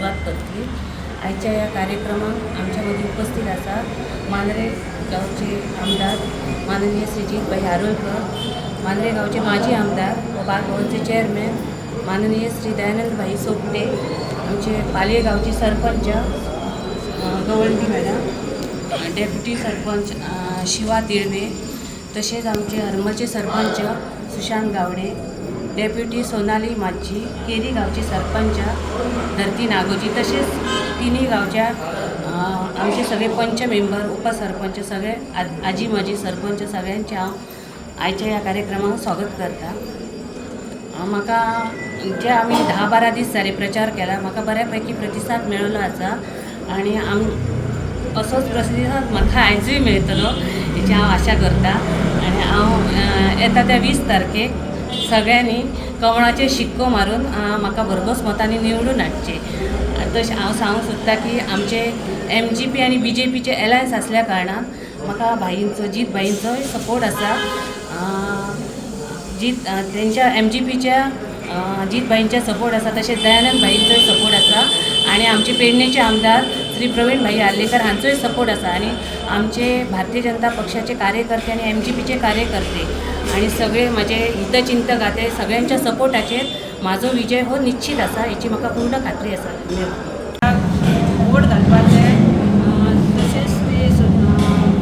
सुरुवात करतली। आजच्या या कार्यक्रमात आमच्यामध्ये उपस्थित असा मांद्रे गावचे आमदार माननीय श्रीजितभाई हारोळकर, मांद्रे गावचे माजी आमदार व बालभवनचे चेअरमॅन माननीय श्री दयानंदभाई सोपटे, आमचे पालये गावचे सरपंच गवळी मॅडम, डेप्युटी सरपंच शिवा तिळवे, तसेच आमचे हरमलचे सरपंच सुशांत गावडे, डेप्युटी सोनाली माची, केरी गावचे सरपंच धरती नागोजी, तसेच तिन्ही गावच्या आमचे सगळे पंच मेंबर, उपसरपंच, सगळे आजी माजी सरपंच सगळ्यांचे हांव आयच्या या कार्यक्रमात स्वागत करता। म्हाका जे आम्ही 10-12 दीस जाले प्रचार केला, म्हाका बऱ्यापैकी प्रतिसाद मेळिल्लो आसा आणि असोच प्रतिसाद म्हाका आयजूय मेळटलो हेची हांव आशा करता। आणि हांव येता त्या 20 तारखेक सगळ्यांनी कमळाचे शिक्को मारून म्हाका भरघोस मतांनी निवडून हाडचे। तशें हांव सांगूंक सोदता की आमचे MGP आणि BJPचे एलायन्स असल्या कारणान म्हाका भाईंचो जीत भाईंचो सपोर्ट आसा। त्यांच्या MGPच्या जीत भाईंचा सपोर्ट आसा, तसेच दयानंद भाईंचोय सपोर्ट आसा आणि आमचे पेडणेचे आमदार श्री प्रवीण भाई आर्लेकर हांचोय सपोर्ट आसा आणि आमचे भारतीय जनता पक्षाचे कार्यकर्ते आणि MGPचे कार्यकर्ते आणि सगळे माझे हितचिंतक आते सगळ्यांच्या सपोर्टाचेर माझो विजय हो निश्चित आसा, हेची म्हाका पूर्ण खात्री आसा। वोट घालपाक जाय, तशेंच ते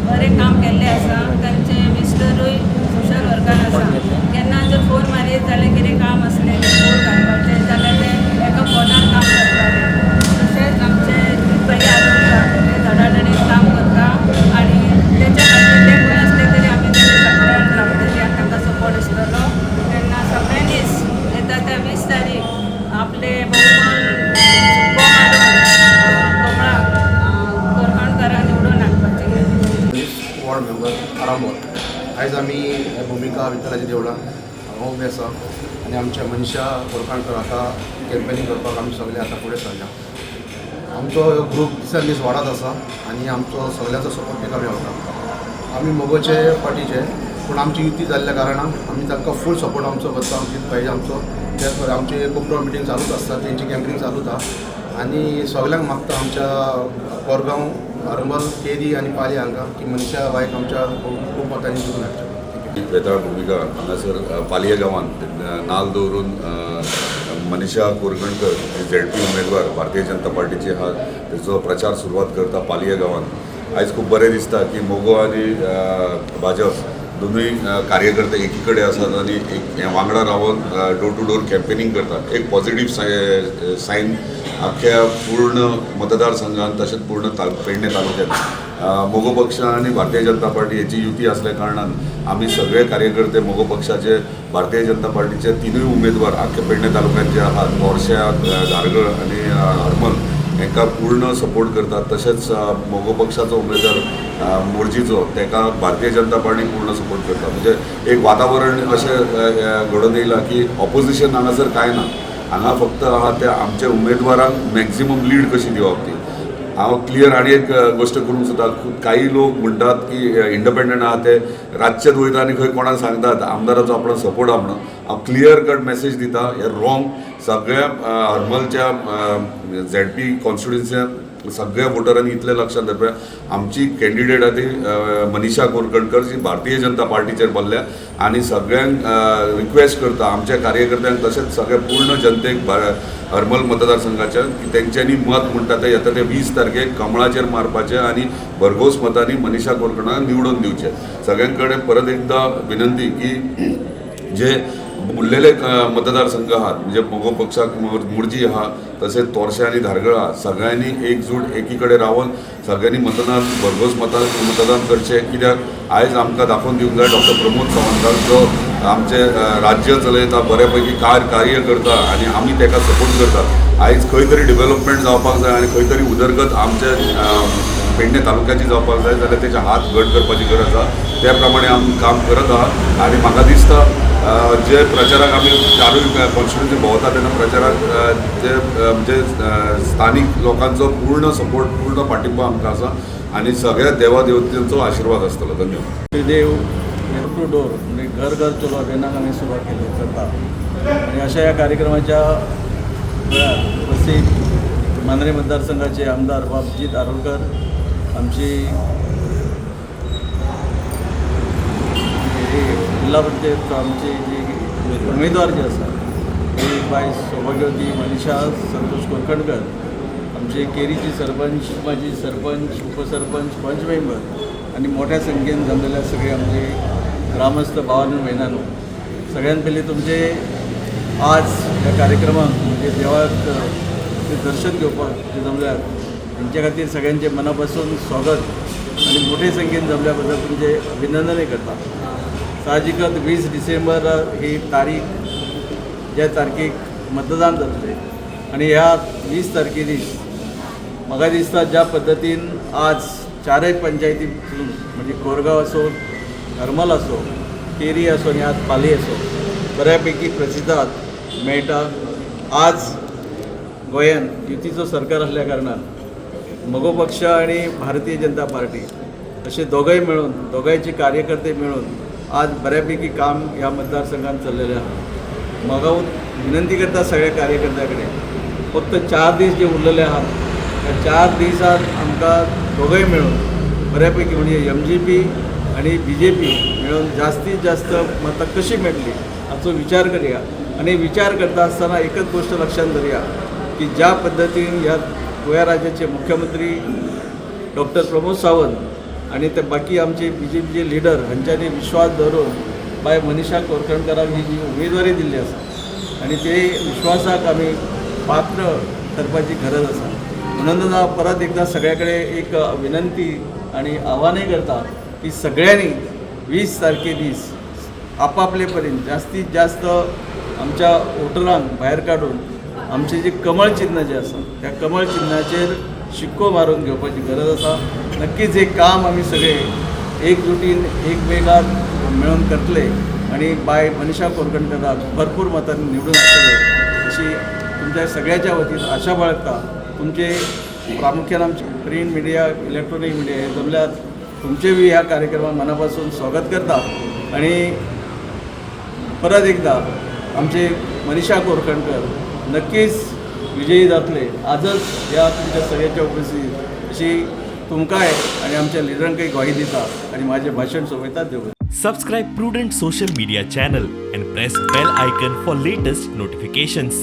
बरें काम केल्लें आसा, तांचे मिस्टरूय सोशल वर्कर आसा। केन्ना जर फोन मारीत जाल्यार कितें काम असलें वोट घालपाचें जाल्यार ते एका फोनार काम करताले। तशेंच आमचे भाई आरोग्य ते धडाधडीत काम करता आणि त्याच्या खातीर ते खंय असले तरी आमी तेच्या फाटल्यान रावतली आनी तांकां सपोर्ट आसतलो। तेन्ना सगळ्यांनीच येता त्या 20 तारीख आपले बहुमत शिक्को मारून कमळाक कोरखणकाराक निवडून हाडपाचें। वॉर्ड मेंबर आरामोल आयज आमी भुमिका विठ्ठलाच्या देवळान हांगा उबे आसा आनी आमच्या मनशा कोरखणकर आतां कॅम्पेनींग करपाक आमी सगळे आतां फुडें सरल्या। आमचो ग्रूप दिसान दीस वाडत आसा आनी आमचो सगळ्यांचो सपोर्ट ताका मेळटा। आमी मोगोचे पार्टीचे, पूण आमची युती जाल्ल्या कारणान आमी तांकां फूल सपोर्ट आमचो करता। आमची पाहिजे आमचो त्याच आमचे कोपरो मिटींग चालूच आसता, तेंची कॅम्पेनींग चालूच आसा आनी सगळ्यांक मागता आमच्या कोरगांव, हरमल, केरी आनी पालये हांकां की मनशा वायक आमच्या खूब मतांनी निवडून हाडचें। बेताळ भूमिका हांगासर पालये गांवांत नाल दवरून मनीषा कोरखणकर ZP उमेदवार भारतीय जनता पार्टीचे आहा, तेचो प्रचार सुरवात करता पालये गांवांत। आयज खूब बरें दिसता की मोगो आनी भाजप दोनूय कार्यकर्ते एकी कडेन आसात आनी एक वांगडा Ravan door to door campaigning करतात। एक पॉझिटिव्ह सायन अख्ख्या पूर्ण मतदारसंघात तशेंच पूर्ण पेडणे तालुक्यात मोगो पक्ष आणि भारतीय जनता पार्टी याची युती असल्या कारणान आम्ही सगळे कार्यकर्ते मोगो पक्षाचे भारतीय जनता पार्टीचे तिनूय उमेदवार अख्ख्या पेडणे तालुक्यात जे आहात मोर्शा, धारगळ आणि हरमल हांकां पूर्ण सपोर्ट करतात। तशेंच मोगो पक्षाचो उमेदवार मोर्जीचो ताका भारतीय जनता पार्टी पूर्ण सपोर्ट करता। म्हणजे एक वातावरण अशें घडोवन येयलां की ऑपोजिशन हांगासर कांय ना, हांगा फक्त आहा त्या आमच्या उमेदवारांक मॅक्झिमम लीड कशी दिवप ती। हांव क्लियर आनी एक गोश्ट करूंक सोदता, काही लोक म्हणटात की इंडिपेंडंट आहा ते रातचेच वयता आनी खंय कोणाक सांगतात आमदाराचो आपलो सपोर्ट आहा म्हणून। हांव क्लियर कट मेसेज दिता, हे रॉंग। सगळ्या हरमलच्या ZP कॉन्स्टिट्युएन्सीन सगळ्या वोटरांनी इतलें लक्षात दवरपा, आमची कॅन्डिडेट आहा ती मनीषा कोरखणकर जी भारतीय जनता पार्टीचेर बसल्या आनी सगळ्यांक रिक्वेस्ट करता आमच्या कार्यकर्त्यांक तशेंच सगळ्या पूर्ण जनतेक हरमल मतदारसंघाच्या की तेंच्यांनी मत म्हणटा ते येता ते 20 तारखेक कमळाचेर मारपाचें आनी भरघोस मतांनी मनीषा कोरखणकाराक निवडून दिवचें। सगळ्यां कडेन परत एकदा विनंती की जे उरलेले मतदारसंघ आहात म्हणजे मोगो पक्षाक मोर्जी आहा, तसेच तोरशा आणि धारगळ आहा, सगळ्यांनी एकजूट एकीकडे रावन सगळ्यांनी भरघोस मतदान करचें। कित्याक आयज आमकां दाखोवन दिवंक जाय डॉक्टर प्रमोद सावंताक जो आमचे राज्य चलयता, बऱ्यापैकी कार्य करता आणि आमी ताका सपोर्ट करता। आयज खंय तरी डेव्हलपमेंट जावपाक जाय आनी खंय तरी उदरगत आमचे पेडणे तालुक्याची जावपाक जाय जाल्यार तेचे हात घट करपाची गरज आसा। त्या प्रमाणे आमी काम करत आहात आनी म्हाका दिसता जे प्रचाराक आमी चारूय कॉन्स्टिट्युएन्सी भोंवता तेन्ना प्रचाराक जे म्हणजे स्थानीक लोकांचो पूर्ण सपोर्ट, पूर्ण पाठिंबा आमकां आसा आनी सगळ्या देवा देवतांचो आशिर्वाद आसतलो। धन्यवाद। देव डोर टू डोर म्हणजे घर घर चलो अभियानाक आमी सुरवात केली करता आणि अशा या कार्यक्रमाच्या वेळार उपस्थित मांद्रे मतदारसंघाचे आमदार अभिजित आरोलकर, आमची जिल्हा पंचायत आमचे जे उमेदवार जे आसा ते बाय सौभाग्यवती मनीषा संतोष कोरखंडकर, आमचे केरीचे सरपंच, माजी सरपंच, उपसरपंच, पंच मेंबर आणि मोठ्या संख्येन जमलेल्या सगळे आमचे ग्रामस्थ भावांनो बहिणांनो, सगळ्यात पहिले तुमचे आज ह्या कार्यक्रमाक म्हणजे देवाक ते दर्शन घेवपाक जे जमल्यात त्यांच्या खातीर सगळ्यांचे मनापासून स्वागत आणि मोठे संख्येन जमल्या बद्दल तुमचे अभिनंदनही करता. साहजिकच 20 डिसेंबर ही तारीख ज्या तारखेक मतदान जातले आणि ह्या 20 तारखे दीस म्हाका दिसता ज्या पद्दतीन आज चारय पंचायती म्हणजे कोरगांव असो, हरमल असो, केरी असो आणि आज पाली असो बऱ्यापैकी प्रतिसाद मेळटा. आज गोंयांत युतीचो सरकार असल्या कारणान मगो पक्ष आणि भारतीय जनता पार्टी असे दोगांय मेळून, दोगांयचे कार्यकर्ते मेळून आज बऱ्यापैकी काम ह्या मतदारसंघात चल्लेलें आहा. म्हाका विनंती करता सगळ्या कार्यकर्त्यां कडेन फक्त 4 दीस जे उरलेले आहात त्या 4 दिसांत आमकां दोगांय मेळून बऱ्यापैकी म्हणजे MGP आणि BJP मिळून जास्तीत जास्त मतां कशी मेळटली हाचो विचार करया. आणि विचार करता आसतना एकच गोष्ट लक्षात धरया की ज्या पद्दतीन ह्या गोंय राज्याचे मुख्यमंत्री डॉक्टर प्रमोद सावंत आणि ते बाकी आमचे BJPचे लिडर हांच्यांनी विश्वास धरून बाय मनीषा कोरखंडकराक ही जी उमेदवारी दिल्ली आसा आणि ते विश्वासाक आमी पात्र करपाची गरज आसा. म्हणून हांव परत एकदा सगळ्या कडेन एक विनंती आणि आव्हानय करता की सगळ्यांनी 20 तारखे दीस आपापले परीन जास्तीत जास्त आमच्या वोटरांक भायर काडून आमचे जे कमळ चिन्ह जे आसा त्या कमळ चिन्हाचेर शिक्को मारून घेवपाची गरज आसा. नक्कीच हे काम आमी सगळे एकजुटीन एकमेकाक मेळून करतले आणि बाय मनीषा कोरखंडकराक भरपूर मतांनी निवडून हाडटले अशी तुमच्या सगळ्याच्या वतीन आशा बाळगता. तुमचे प्रामुख्यान आमचे प्रिंट मिडिया, इलेक्ट्रॉनिक मिडिया हे जमल्यात तुमचे बी ह्या कार्यक्रमात मनापासून स्वागत करता आणि परत एकदा आमचे मनीषा कोरखंडकर नक्कीच विजयी जातले. आजच या तुमच्या सगळ्याच्या उपस्थितीत अशी तुमकांय आणि आमच्या लिडरांकय ग्वाही दिता आणि माझे भाषण सोबयतात. देव. Subscribe Prudent social media channel and press bell icon for latest notifications.